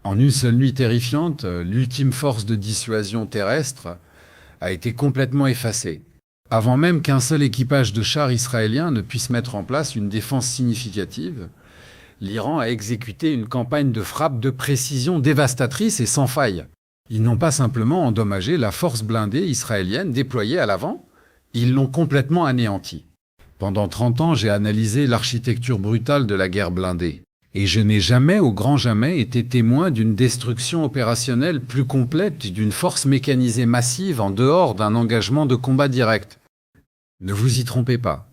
En une seule nuit terrifiante, l'ultime force de dissuasion terrestre a été complètement effacée. Avant même qu'un seul équipage de chars israéliens ne puisse mettre en place une défense significative, l'Iran a exécuté une campagne de frappe de précision dévastatrice et sans faille. Ils n'ont pas simplement endommagé la force blindée israélienne déployée à l'avant, ils l'ont complètement anéantie. Pendant 30 ans, j'ai analysé l'architecture brutale de la guerre blindée. Et je n'ai jamais, au grand jamais, été témoin d'une destruction opérationnelle plus complète d'une force mécanisée massive en dehors d'un engagement de combat direct. Ne vous y trompez pas.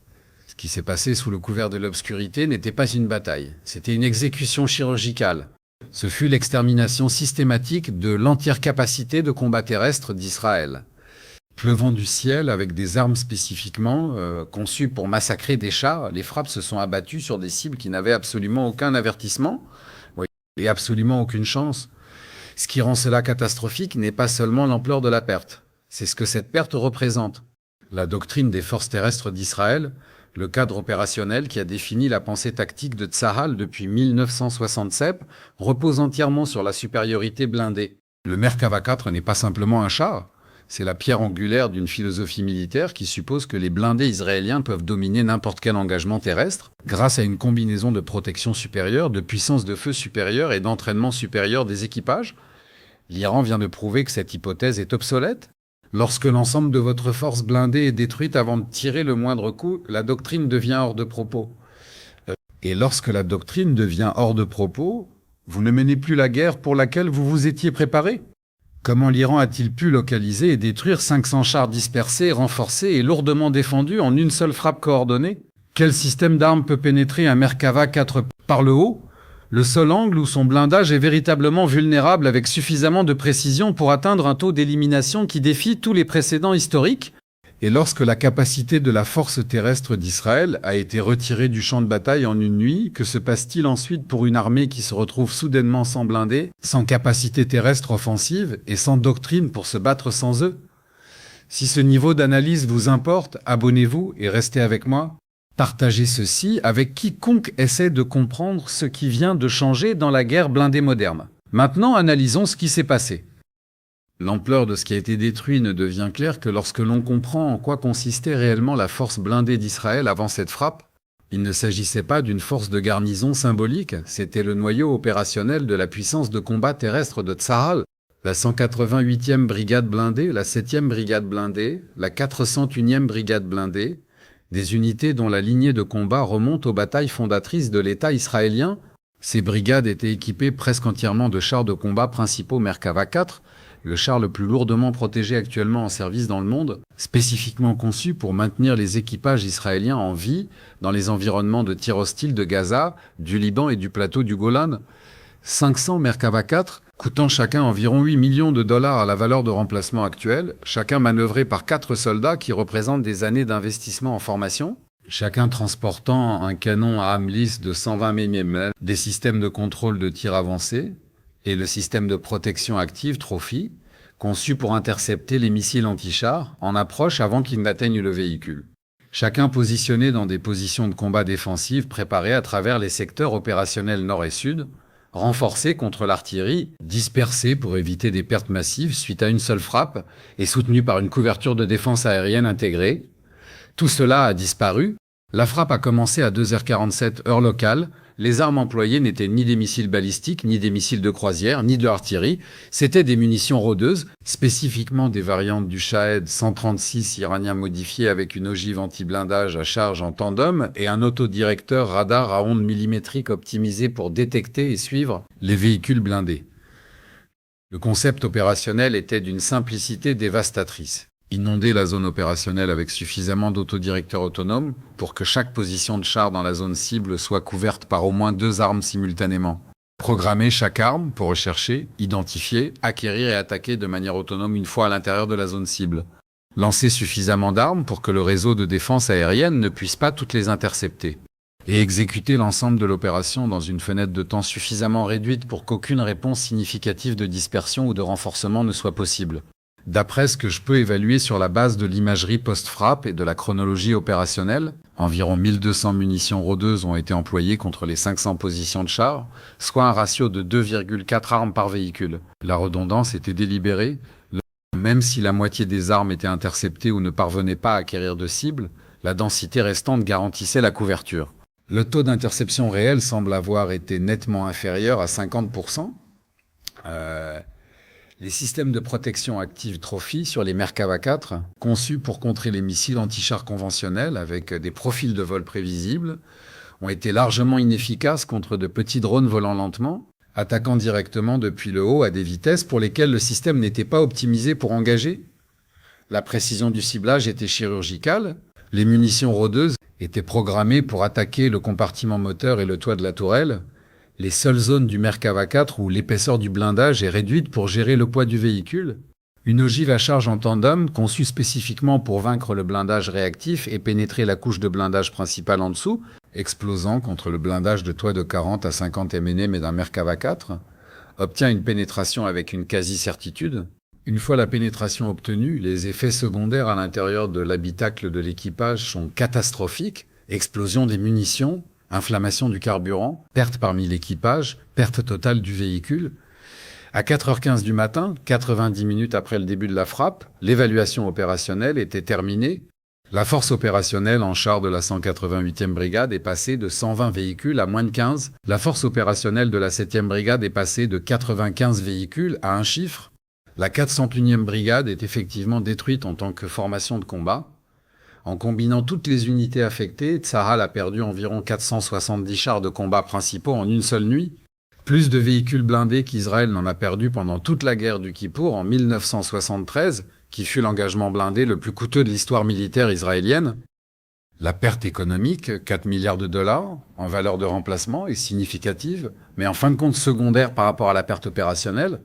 Ce qui s'est passé sous le couvert de l'obscurité n'était pas une bataille, c'était une exécution chirurgicale. Ce fut l'extermination systématique de l'entière capacité de combat terrestre d'Israël. Pleuvant du ciel avec des armes spécifiquement conçues pour massacrer des chars, les frappes se sont abattues sur des cibles qui n'avaient absolument aucun avertissement et absolument aucune chance. Ce qui rend cela catastrophique n'est pas seulement l'ampleur de la perte, c'est ce que cette perte représente. La doctrine des forces terrestres d'Israël, le cadre opérationnel qui a défini la pensée tactique de Tsahal depuis 1967, repose entièrement sur la supériorité blindée. Le Merkava 4 n'est pas simplement un char. C'est la pierre angulaire d'une philosophie militaire qui suppose que les blindés israéliens peuvent dominer n'importe quel engagement terrestre grâce à une combinaison de protection supérieure, de puissance de feu supérieure et d'entraînement supérieur des équipages. L'Iran vient de prouver que cette hypothèse est obsolète. Lorsque l'ensemble de votre force blindée est détruite avant de tirer le moindre coup, la doctrine devient hors de propos. Et lorsque la doctrine devient hors de propos, vous ne menez plus la guerre pour laquelle vous vous étiez préparé. Comment l'Iran a-t-il pu localiser et détruire 500 chars dispersés, renforcés et lourdement défendus en une seule frappe coordonnée? Quel système d'armes peut pénétrer un Merkava 4 par le haut? Le seul angle où son blindage est véritablement vulnérable avec suffisamment de précision pour atteindre un taux d'élimination qui défie tous les précédents historiques? Et lorsque la capacité de la force terrestre d'Israël a été retirée du champ de bataille en une nuit, que se passe-t-il ensuite pour une armée qui se retrouve soudainement sans blindés, sans capacité terrestre offensive et sans doctrine pour se battre sans eux? Si ce niveau d'analyse vous importe, abonnez-vous et restez avec moi. Partagez ceci avec quiconque essaie de comprendre ce qui vient de changer dans la guerre blindée moderne. Maintenant, analysons ce qui s'est passé. L'ampleur de ce qui a été détruit ne devient claire que lorsque l'on comprend en quoi consistait réellement la force blindée d'Israël avant cette frappe. Il ne s'agissait pas d'une force de garnison symbolique, c'était le noyau opérationnel de la puissance de combat terrestre de Tsahal. La 188e brigade blindée, la 7e brigade blindée, la 401e brigade blindée, des unités dont la lignée de combat remonte aux batailles fondatrices de l'État israélien. Ces brigades étaient équipées presque entièrement de chars de combat principaux Merkava 4, le char le plus lourdement protégé actuellement en service dans le monde, spécifiquement conçu pour maintenir les équipages israéliens en vie dans les environnements de tirs hostiles de Gaza, du Liban et du plateau du Golan. 500 Merkava 4, coûtant chacun environ 8 millions de dollars à la valeur de remplacement actuelle, chacun manœuvré par 4 soldats qui représentent des années d'investissement en formation, chacun transportant un canon à âme lisse de 120 mm, des systèmes de contrôle de tir avancés, et le système de protection active Trophy, conçu pour intercepter les missiles anti-chars en approche avant qu'ils n'atteignent le véhicule. Chacun positionné dans des positions de combat défensives préparées à travers les secteurs opérationnels nord et sud, renforcés contre l'artillerie, dispersés pour éviter des pertes massives suite à une seule frappe et soutenus par une couverture de défense aérienne intégrée. Tout cela a disparu. La frappe a commencé à 2h47 heure locale. Les armes employées n'étaient ni des missiles balistiques, ni des missiles de croisière, ni de l'artillerie. C'étaient des munitions rôdeuses, spécifiquement des variantes du Shahed 136 iranien modifié avec une ogive anti-blindage à charge en tandem et un autodirecteur radar à ondes millimétriques optimisé pour détecter et suivre les véhicules blindés. Le concept opérationnel était d'une simplicité dévastatrice. Inonder la zone opérationnelle avec suffisamment d'autodirecteurs autonomes pour que chaque position de char dans la zone cible soit couverte par au moins 2 armes simultanément. Programmer chaque arme pour rechercher, identifier, acquérir et attaquer de manière autonome une fois à l'intérieur de la zone cible. Lancer suffisamment d'armes pour que le réseau de défense aérienne ne puisse pas toutes les intercepter. Et exécuter l'ensemble de l'opération dans une fenêtre de temps suffisamment réduite pour qu'aucune réponse significative de dispersion ou de renforcement ne soit possible. D'après ce que je peux évaluer sur la base de l'imagerie post-frappe et de la chronologie opérationnelle, environ 1200 munitions rôdeuses ont été employées contre les 500 positions de chars, soit un ratio de 2,4 armes par véhicule. La redondance était délibérée. Même si la moitié des armes étaient interceptées ou ne parvenaient pas à acquérir de cible, la densité restante garantissait la couverture. Le taux d'interception réel semble avoir été nettement inférieur à 50%. Les systèmes de protection active Trophy sur les Merkava 4, conçus pour contrer les missiles anti-chars conventionnels avec des profils de vol prévisibles, ont été largement inefficaces contre de petits drones volant lentement, attaquant directement depuis le haut à des vitesses pour lesquelles le système n'était pas optimisé pour engager. La précision du ciblage était chirurgicale, les munitions rôdeuses étaient programmées pour attaquer le compartiment moteur et le toit de la tourelle, les seules zones du Merkava 4 où l'épaisseur du blindage est réduite pour gérer le poids du véhicule. Une ogive à charge en tandem, conçue spécifiquement pour vaincre le blindage réactif et pénétrer la couche de blindage principale en dessous, explosant contre le blindage de toit de 40 à 50 mm d'un Merkava 4, obtient une pénétration avec une quasi-certitude. Une fois la pénétration obtenue, les effets secondaires à l'intérieur de l'habitacle de l'équipage sont catastrophiques, explosion des munitions, inflammation du carburant, perte parmi l'équipage, perte totale du véhicule. À 4h15 du matin, 90 minutes après le début de la frappe, l'évaluation opérationnelle était terminée. La force opérationnelle en char de la 188e brigade est passée de 120 véhicules à moins de 15. La force opérationnelle de la 7e brigade est passée de 95 véhicules à un chiffre. La 401e brigade est effectivement détruite en tant que formation de combat. En combinant toutes les unités affectées, Tzahal a perdu environ 470 chars de combat principaux en une seule nuit. Plus de véhicules blindés qu'Israël n'en a perdu pendant toute la guerre du Kippour en 1973, qui fut l'engagement blindé le plus coûteux de l'histoire militaire israélienne. La perte économique, 4 milliards de dollars, en valeur de remplacement, est significative, mais en fin de compte secondaire par rapport à la perte opérationnelle.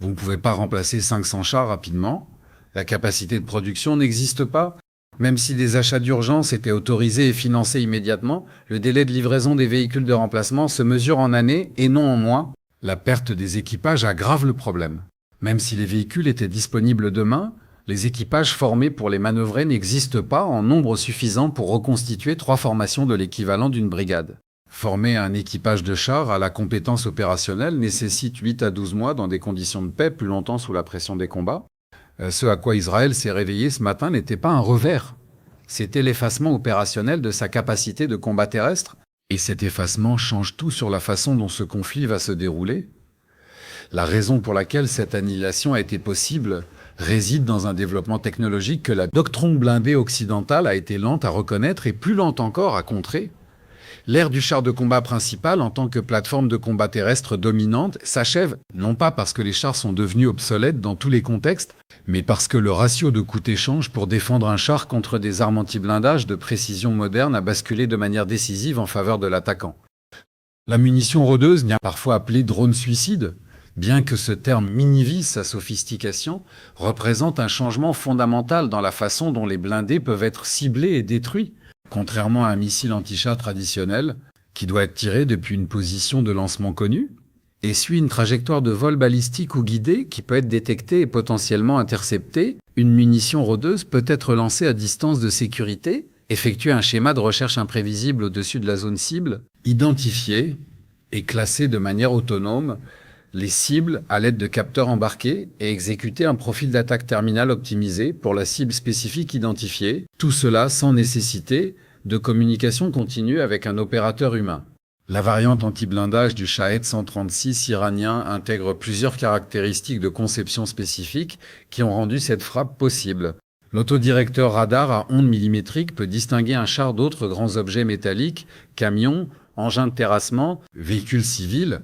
Vous ne pouvez pas remplacer 500 chars rapidement. La capacité de production n'existe pas. Même si des achats d'urgence étaient autorisés et financés immédiatement, le délai de livraison des véhicules de remplacement se mesure en années et non en mois. La perte des équipages aggrave le problème. Même si les véhicules étaient disponibles demain, les équipages formés pour les manœuvrer n'existent pas en nombre suffisant pour reconstituer 3 formations de l'équivalent d'une brigade. Former un équipage de chars à la compétence opérationnelle nécessite 8 à 12 mois dans des conditions de paix, plus longtemps sous la pression des combats. Ce à quoi Israël s'est réveillé ce matin n'était pas un revers. C'était l'effacement opérationnel de sa capacité de combat terrestre. Et cet effacement change tout sur la façon dont ce conflit va se dérouler. La raison pour laquelle cette annihilation a été possible réside dans un développement technologique que la doctrine blindée occidentale a été lente à reconnaître et plus lente encore à contrer. L'ère du char de combat principal en tant que plateforme de combat terrestre dominante s'achève non pas parce que les chars sont devenus obsolètes dans tous les contextes, mais parce que le ratio de coût-échange pour défendre un char contre des armes anti-blindage de précision moderne a basculé de manière décisive en faveur de l'attaquant. La munition rôdeuse, parfois appelée drone suicide, bien que ce terme minimise sa sophistication, représente un changement fondamental dans la façon dont les blindés peuvent être ciblés et détruits. Contrairement à un missile anti-char traditionnel, qui doit être tiré depuis une position de lancement connue, et suit une trajectoire de vol balistique ou guidée qui peut être détectée et potentiellement interceptée, une munition rôdeuse peut être lancée à distance de sécurité, effectuer un schéma de recherche imprévisible au-dessus de la zone cible, identifier et classer de manière autonome les cibles à l'aide de capteurs embarqués et exécuter un profil d'attaque terminal optimisé pour la cible spécifique identifiée, tout cela sans nécessité de communication continue avec un opérateur humain. La variante anti-blindage du Shahed 136 iranien intègre plusieurs caractéristiques de conception spécifiques qui ont rendu cette frappe possible. L'autodirecteur radar à ondes millimétriques peut distinguer un char d'autres grands objets métalliques, camions, engins de terrassement, véhicules civils,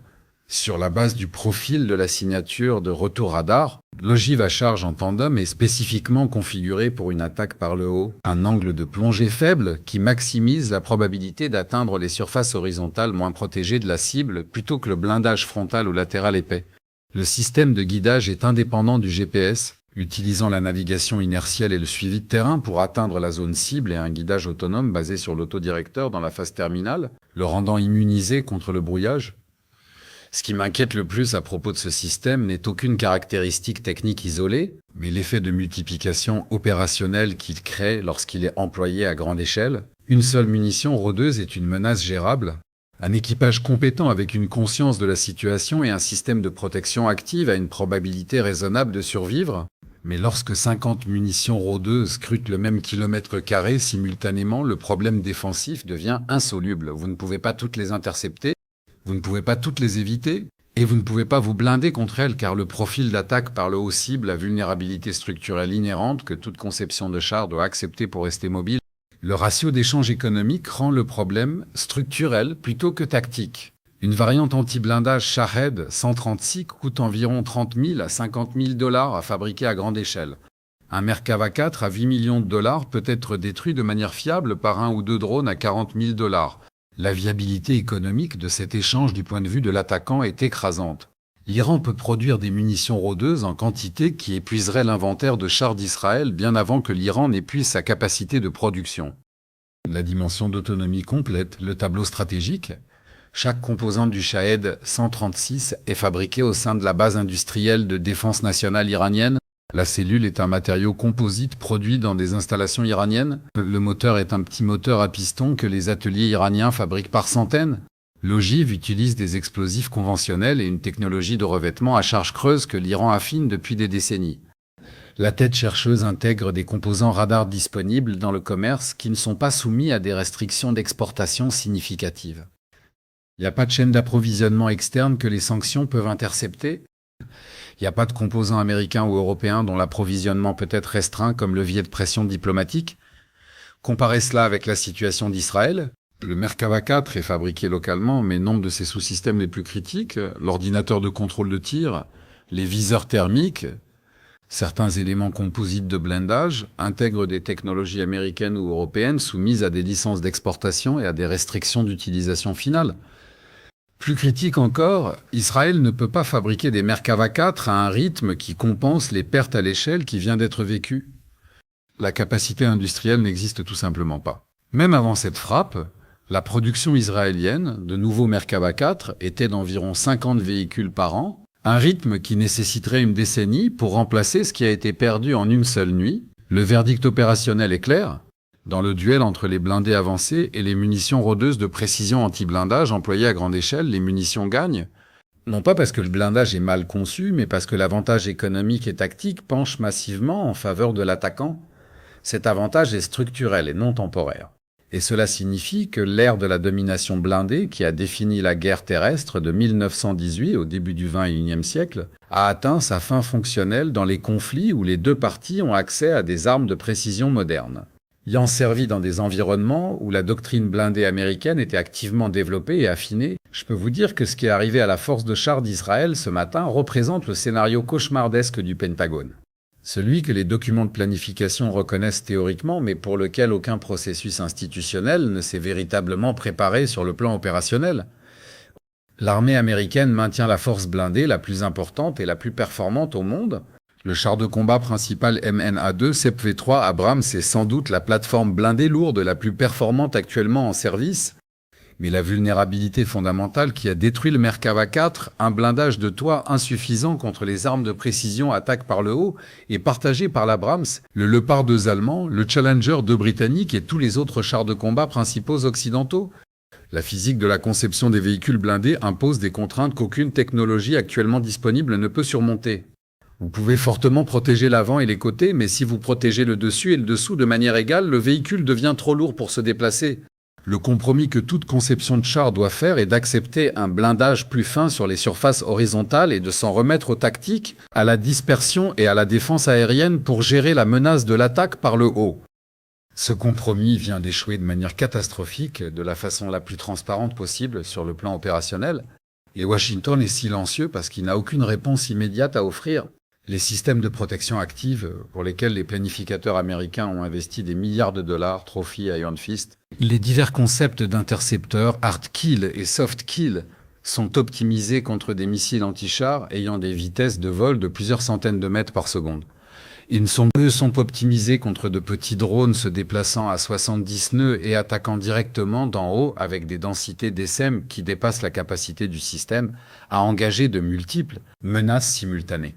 sur la base du profil de la signature de retour radar. L'ogive à charge en tandem est spécifiquement configurée pour une attaque par le haut. Un angle de plongée faible qui maximise la probabilité d'atteindre les surfaces horizontales moins protégées de la cible plutôt que le blindage frontal ou latéral épais. Le système de guidage est indépendant du GPS, utilisant la navigation inertielle et le suivi de terrain pour atteindre la zone cible et un guidage autonome basé sur l'autodirecteur dans la phase terminale, le rendant immunisé contre le brouillage. Ce qui m'inquiète le plus à propos de ce système n'est aucune caractéristique technique isolée, mais l'effet de multiplication opérationnelle qu'il crée lorsqu'il est employé à grande échelle. Une seule munition rôdeuse est une menace gérable. Un équipage compétent avec une conscience de la situation et un système de protection active a une probabilité raisonnable de survivre. Mais lorsque 50 munitions rôdeuses scrutent le même kilomètre carré simultanément, le problème défensif devient insoluble. Vous ne pouvez pas toutes les intercepter, vous ne pouvez pas toutes les éviter, et vous ne pouvez pas vous blinder contre elles car le profil d'attaque par le haut cible, la vulnérabilité structurelle inhérente que toute conception de char doit accepter pour rester mobile, le ratio d'échange économique rend le problème structurel plutôt que tactique. Une variante anti-blindage Shahed 136 coûte environ 30 000 à 50 000 dollars à fabriquer à grande échelle. Un Merkava 4 à 8 millions de dollars peut être détruit de manière fiable par un ou deux drones à 40 000 dollars. La viabilité économique de cet échange du point de vue de l'attaquant est écrasante. L'Iran peut produire des munitions rôdeuses en quantité qui épuiserait l'inventaire de chars d'Israël bien avant que l'Iran n'épuise sa capacité de production. La dimension d'autonomie complète, le tableau stratégique. Chaque composante du Shahed 136 est fabriquée au sein de la base industrielle de défense nationale iranienne. La cellule est un matériau composite produit dans des installations iraniennes. Le moteur est un petit moteur à piston que les ateliers iraniens fabriquent par centaines. L'ogive utilise des explosifs conventionnels et une technologie de revêtement à charge creuse que l'Iran affine depuis des décennies. La tête chercheuse intègre des composants radars disponibles dans le commerce qui ne sont pas soumis à des restrictions d'exportation significatives. Il n'y a pas de chaîne d'approvisionnement externe que les sanctions peuvent intercepter. Il n'y a pas de composants américains ou européens dont l'approvisionnement peut être restreint comme levier de pression diplomatique. Comparez cela avec la situation d'Israël. Le Merkava 4 est fabriqué localement, mais nombre de ses sous-systèmes les plus critiques, l'ordinateur de contrôle de tir, les viseurs thermiques, certains éléments composites de blindage, intègrent des technologies américaines ou européennes soumises à des licences d'exportation et à des restrictions d'utilisation finale. Plus critique encore, Israël ne peut pas fabriquer des Merkava 4 à un rythme qui compense les pertes à l'échelle qui vient d'être vécue. La capacité industrielle n'existe tout simplement pas. Même avant cette frappe, la production israélienne de nouveaux Merkava 4 était d'environ 50 véhicules par an, un rythme qui nécessiterait une décennie pour remplacer ce qui a été perdu en une seule nuit. Le verdict opérationnel est clair. Dans le duel entre les blindés avancés et les munitions rôdeuses de précision anti-blindage employées à grande échelle, les munitions gagnent. Non pas parce que le blindage est mal conçu, mais parce que l'avantage économique et tactique penche massivement en faveur de l'attaquant. Cet avantage est structurel et non temporaire. Et cela signifie que l'ère de la domination blindée, qui a défini la guerre terrestre de 1918 au début du XXIe siècle, a atteint sa fin fonctionnelle dans les conflits où les deux parties ont accès à des armes de précision modernes. Ayant servi dans des environnements où la doctrine blindée américaine était activement développée et affinée, je peux vous dire que ce qui est arrivé à la force de chars d'Israël ce matin représente le scénario cauchemardesque du Pentagone. Celui que les documents de planification reconnaissent théoriquement, mais pour lequel aucun processus institutionnel ne s'est véritablement préparé sur le plan opérationnel. L'armée américaine maintient la force blindée la plus importante et la plus performante au monde. Le char de combat principal MNA-2 CEP-V3 Abrams est sans doute la plateforme blindée lourde la plus performante actuellement en service. Mais la vulnérabilité fondamentale qui a détruit le Merkava 4, un blindage de toit insuffisant contre les armes de précision attaque par le haut, est partagée par l'Abrams, le Leopard 2 allemand, le Challenger 2 britannique et tous les autres chars de combat principaux occidentaux. La physique de la conception des véhicules blindés impose des contraintes qu'aucune technologie actuellement disponible ne peut surmonter. Vous pouvez fortement protéger l'avant et les côtés, mais si vous protégez le dessus et le dessous de manière égale, le véhicule devient trop lourd pour se déplacer. Le compromis que toute conception de char doit faire est d'accepter un blindage plus fin sur les surfaces horizontales et de s'en remettre aux tactiques, à la dispersion et à la défense aérienne pour gérer la menace de l'attaque par le haut. Ce compromis vient d'échouer de manière catastrophique, de la façon la plus transparente possible sur le plan opérationnel. Et Washington est silencieux parce qu'il n'a aucune réponse immédiate à offrir. Les systèmes de protection active, pour lesquels les planificateurs américains ont investi des milliards de dollars, Trophy, Iron Fist, les divers concepts d'intercepteurs hard kill et soft kill sont optimisés contre des missiles anti-chars ayant des vitesses de vol de plusieurs centaines de mètres par seconde. Eux sont optimisés contre de petits drones se déplaçant à 70 nœuds et attaquant directement d'en haut avec des densités d'SM qui dépassent la capacité du système à engager de multiples menaces simultanées.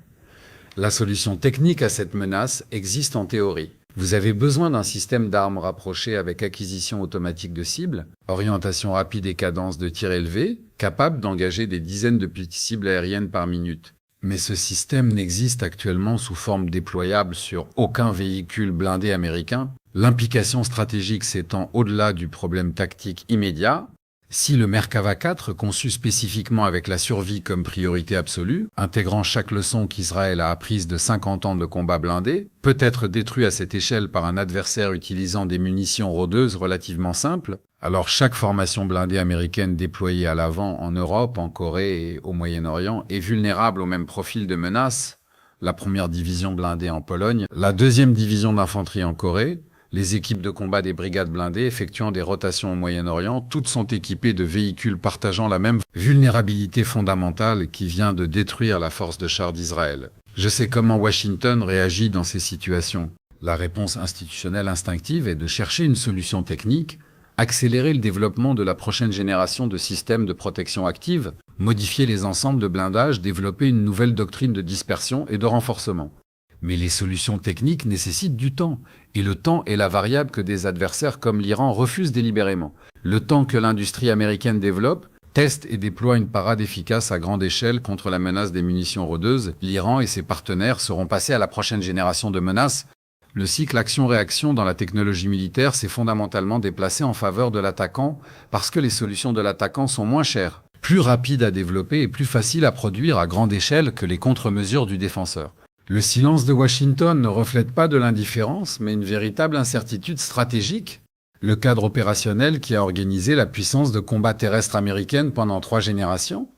La solution technique à cette menace existe en théorie. Vous avez besoin d'un système d'armes rapproché avec acquisition automatique de cibles, orientation rapide et cadence de tir élevée, capable d'engager des dizaines de petites cibles aériennes par minute. Mais ce système n'existe actuellement sous forme déployable sur aucun véhicule blindé américain, l'implication stratégique s'étend au-delà du problème tactique immédiat. Si le Merkava 4, conçu spécifiquement avec la survie comme priorité absolue, intégrant chaque leçon qu'Israël a apprise de 50 ans de combat blindé, peut être détruit à cette échelle par un adversaire utilisant des munitions rôdeuses relativement simples, alors chaque formation blindée américaine déployée à l'avant en Europe, en Corée et au Moyen-Orient est vulnérable au même profil de menace. La première division blindée en Pologne, la deuxième division d'infanterie en Corée, les équipes de combat des brigades blindées effectuant des rotations au Moyen-Orient, toutes sont équipées de véhicules partageant la même vulnérabilité fondamentale qui vient de détruire la force de char d'Israël. Je sais comment Washington réagit dans ces situations. La réponse institutionnelle instinctive est de chercher une solution technique, accélérer le développement de la prochaine génération de systèmes de protection active, modifier les ensembles de blindage, développer une nouvelle doctrine de dispersion et de renforcement. Mais les solutions techniques nécessitent du temps, et le temps est la variable que des adversaires comme l'Iran refusent délibérément. Le temps que l'industrie américaine développe, teste et déploie une parade efficace à grande échelle contre la menace des munitions rôdeuses, l'Iran et ses partenaires seront passés à la prochaine génération de menaces. Le cycle action-réaction dans la technologie militaire s'est fondamentalement déplacé en faveur de l'attaquant parce que les solutions de l'attaquant sont moins chères, plus rapides à développer et plus faciles à produire à grande échelle que les contre-mesures du défenseur. Le silence de Washington ne reflète pas de l'indifférence, mais une véritable incertitude stratégique. Le cadre opérationnel qui a organisé la puissance de combat terrestre américaine pendant 3 générations,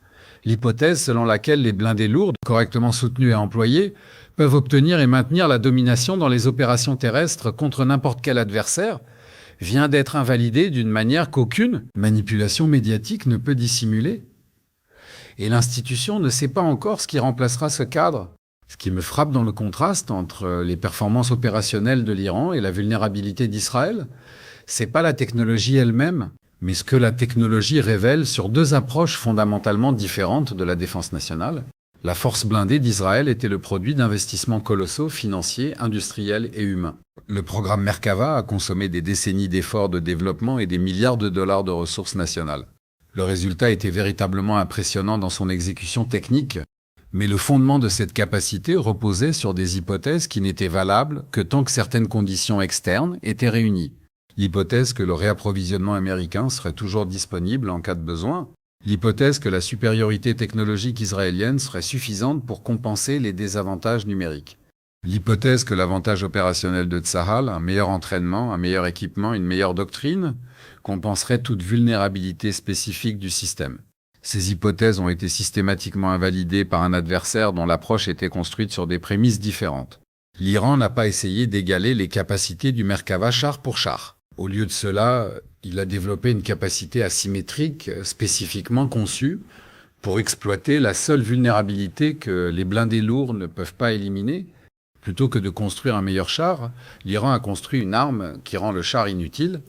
l'hypothèse selon laquelle les blindés lourds, correctement soutenus et employés, peuvent obtenir et maintenir la domination dans les opérations terrestres contre n'importe quel adversaire, vient d'être invalidée d'une manière qu'aucune manipulation médiatique ne peut dissimuler. Et l'institution ne sait pas encore ce qui remplacera ce cadre. Ce qui me frappe dans le contraste entre les performances opérationnelles de l'Iran et la vulnérabilité d'Israël, c'est pas la technologie elle-même, mais ce que la technologie révèle sur 2 approches fondamentalement différentes de la défense nationale. La force blindée d'Israël était le produit d'investissements colossaux financiers, industriels et humains. Le programme Merkava a consommé des décennies d'efforts de développement et des milliards de dollars de ressources nationales. Le résultat était véritablement impressionnant dans son exécution technique, mais le fondement de cette capacité reposait sur des hypothèses qui n'étaient valables que tant que certaines conditions externes étaient réunies. L'hypothèse que le réapprovisionnement américain serait toujours disponible en cas de besoin. L'hypothèse que la supériorité technologique israélienne serait suffisante pour compenser les désavantages numériques. L'hypothèse que l'avantage opérationnel de Tsahal, un meilleur entraînement, un meilleur équipement, une meilleure doctrine, compenserait toute vulnérabilité spécifique du système. Ces hypothèses ont été systématiquement invalidées par un adversaire dont l'approche était construite sur des prémices différentes. L'Iran n'a pas essayé d'égaler les capacités du Merkava char pour char. Au lieu de cela, il a développé une capacité asymétrique spécifiquement conçue pour exploiter la seule vulnérabilité que les blindés lourds ne peuvent pas éliminer. Plutôt que de construire un meilleur char, l'Iran a construit une arme qui rend le char inutile.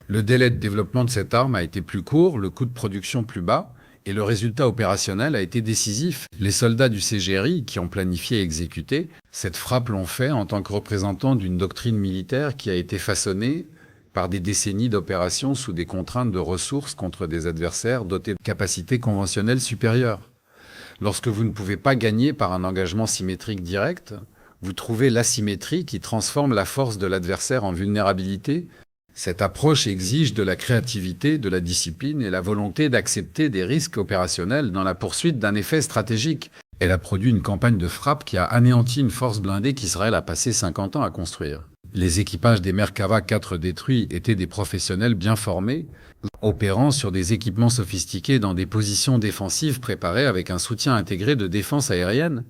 Le délai de développement de cette arme a été plus court, le coût de production plus bas, et le résultat opérationnel a été décisif. Les soldats du CGRI, qui ont planifié et exécuté, cette frappe l'ont fait en tant que représentants d'une doctrine militaire qui a été façonnée par des décennies d'opérations sous des contraintes de ressources contre des adversaires dotés de capacités conventionnelles supérieures. Lorsque vous ne pouvez pas gagner par un engagement symétrique direct, vous trouvez l'asymétrie qui transforme la force de l'adversaire en vulnérabilité. Cette approche exige de la créativité, de la discipline et la volonté d'accepter des risques opérationnels dans la poursuite d'un effet stratégique. Elle a produit une campagne de frappe qui a anéanti une force blindée qu'Israël a passé 50 ans à construire. Les équipages des Merkava 4 détruits étaient des professionnels bien formés, opérant sur des équipements sophistiqués dans des positions défensives préparées avec un soutien intégré de défense aérienne.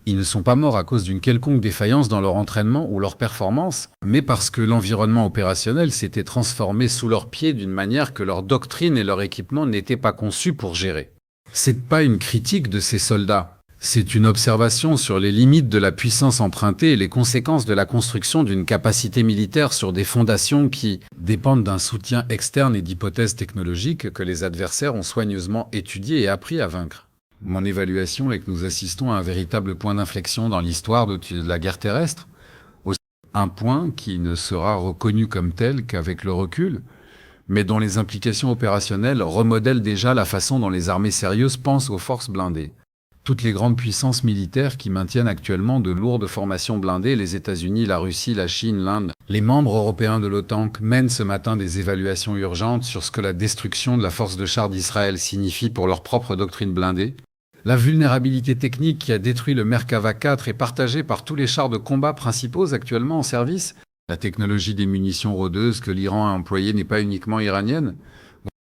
Ils ne sont pas morts à cause d'une quelconque défaillance dans leur entraînement ou leur performance, mais parce que l'environnement opérationnel s'était transformé sous leurs pieds d'une manière que leur doctrine et leur équipement n'étaient pas conçus pour gérer. C'est pas une critique de ces soldats, C'est une observation sur les limites de la puissance empruntée et les conséquences de la construction d'une capacité militaire sur des fondations qui dépendent d'un soutien externe et d'hypothèses technologiques que les adversaires ont soigneusement étudiées et appris à vaincre. Mon évaluation est que nous assistons à un véritable point d'inflexion dans l'histoire de la guerre terrestre, un point qui ne sera reconnu comme tel qu'avec le recul, mais dont les implications opérationnelles remodèlent déjà la façon dont les armées sérieuses pensent aux forces blindées. Toutes les grandes puissances militaires qui maintiennent actuellement de lourdes formations blindées, les États-Unis, la Russie, la Chine, l'Inde, les membres européens de l'OTAN mènent ce matin des évaluations urgentes sur ce que la destruction de la force de char d'Israël signifie pour leur propre doctrine blindée. La vulnérabilité technique qui a détruit le Merkava 4 est partagée par tous les chars de combat principaux actuellement en service. La technologie des munitions rôdeuses que l'Iran a employée n'est pas uniquement iranienne.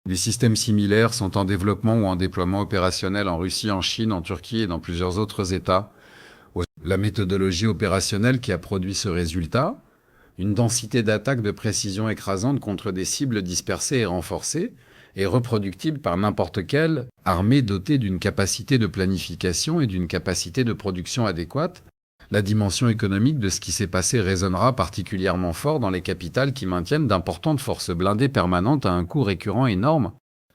Des systèmes similaires sont en développement ou en déploiement opérationnel en Russie, en Chine, en Turquie et dans plusieurs autres États. La méthodologie opérationnelle qui a produit ce résultat, une densité d'attaque de précision écrasante contre des cibles dispersées et renforcées, est reproductible par n'importe quelle armée dotée d'une capacité de planification et d'une capacité de production adéquate. La dimension économique de ce qui s'est passé résonnera particulièrement fort dans les capitales qui maintiennent d'importantes forces blindées permanentes à un coût récurrent énorme.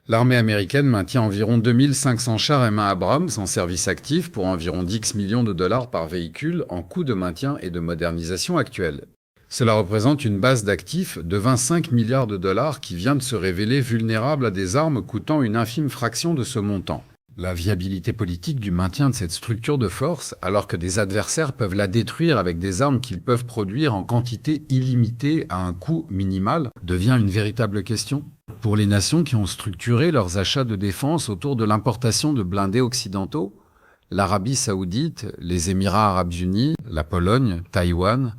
L'armée américaine maintient environ 2500 chars M1 Abrams en service actif pour environ 10 millions de dollars par véhicule en coût de maintien et de modernisation actuel. Cela représente une base d'actifs de 25 milliards de dollars qui vient de se révéler vulnérable à des armes coûtant une infime fraction de ce montant. La viabilité politique du maintien de cette structure de force, alors que des adversaires peuvent la détruire avec des armes qu'ils peuvent produire en quantité illimitée à un coût minimal, devient une véritable question. Pour les nations qui ont structuré leurs achats de défense autour de l'importation de blindés occidentaux, l'Arabie saoudite, les Émirats arabes unis, la Pologne, Taïwan,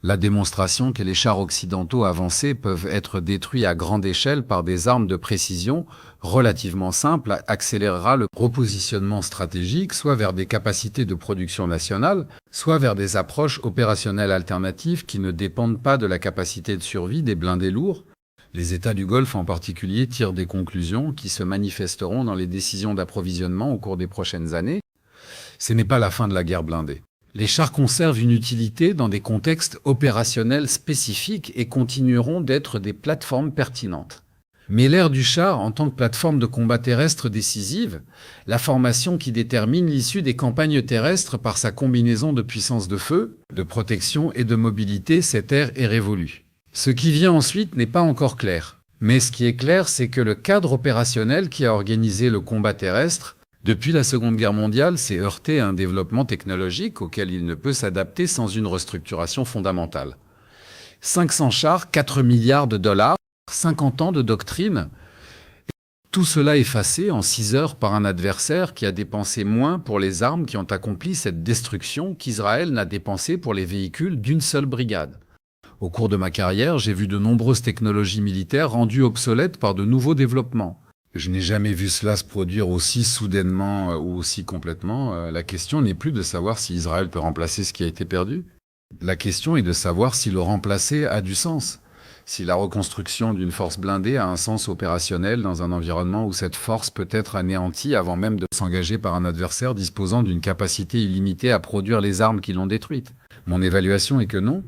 la démonstration que les chars occidentaux avancés peuvent être détruits à grande échelle par des armes de précision relativement simples accélérera le repositionnement stratégique soit vers des capacités de production nationale, soit vers des approches opérationnelles alternatives qui ne dépendent pas de la capacité de survie des blindés lourds. Les États du Golfe en particulier tirent des conclusions qui se manifesteront dans les décisions d'approvisionnement au cours des prochaines années. Ce n'est pas la fin de la guerre blindée. Les chars conservent une utilité dans des contextes opérationnels spécifiques et continueront d'être des plateformes pertinentes. Mais l'ère du char en tant que plateforme de combat terrestre décisive, la formation qui détermine l'issue des campagnes terrestres par sa combinaison de puissance de feu, de protection et de mobilité, cette ère est révolue. Ce qui vient ensuite n'est pas encore clair. Mais ce qui est clair, c'est que le cadre opérationnel qui a organisé le combat terrestre depuis la Seconde Guerre mondiale, s'est heurté à un développement technologique auquel il ne peut s'adapter sans une restructuration fondamentale. 500 chars, 4 milliards de dollars, 50 ans de doctrine, tout cela effacé en 6 heures par un adversaire qui a dépensé moins pour les armes qui ont accompli cette destruction qu'Israël n'a dépensé pour les véhicules d'une seule brigade. Au cours de ma carrière, j'ai vu de nombreuses technologies militaires rendues obsolètes par de nouveaux développements. Je n'ai jamais vu cela se produire aussi soudainement ou aussi complètement. La question n'est plus de savoir si Israël peut remplacer ce qui a été perdu. La question est de savoir si le remplacer a du sens. Si la reconstruction d'une force blindée a un sens opérationnel dans un environnement où cette force peut être anéantie avant même de s'engager par un adversaire disposant d'une capacité illimitée à produire les armes qui l'ont détruite. Mon évaluation est que non.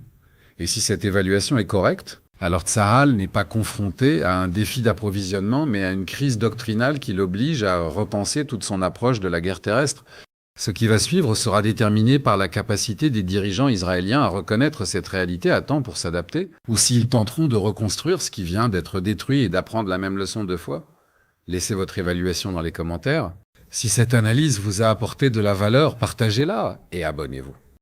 Et si cette évaluation est correcte, alors Tsahal n'est pas confronté à un défi d'approvisionnement, mais à une crise doctrinale qui l'oblige à repenser toute son approche de la guerre terrestre. Ce qui va suivre sera déterminé par la capacité des dirigeants israéliens à reconnaître cette réalité à temps pour s'adapter, ou s'ils tenteront de reconstruire ce qui vient d'être détruit et d'apprendre la même leçon 2 fois. Laissez votre évaluation dans les commentaires. Si cette analyse vous a apporté de la valeur, partagez-la et abonnez-vous.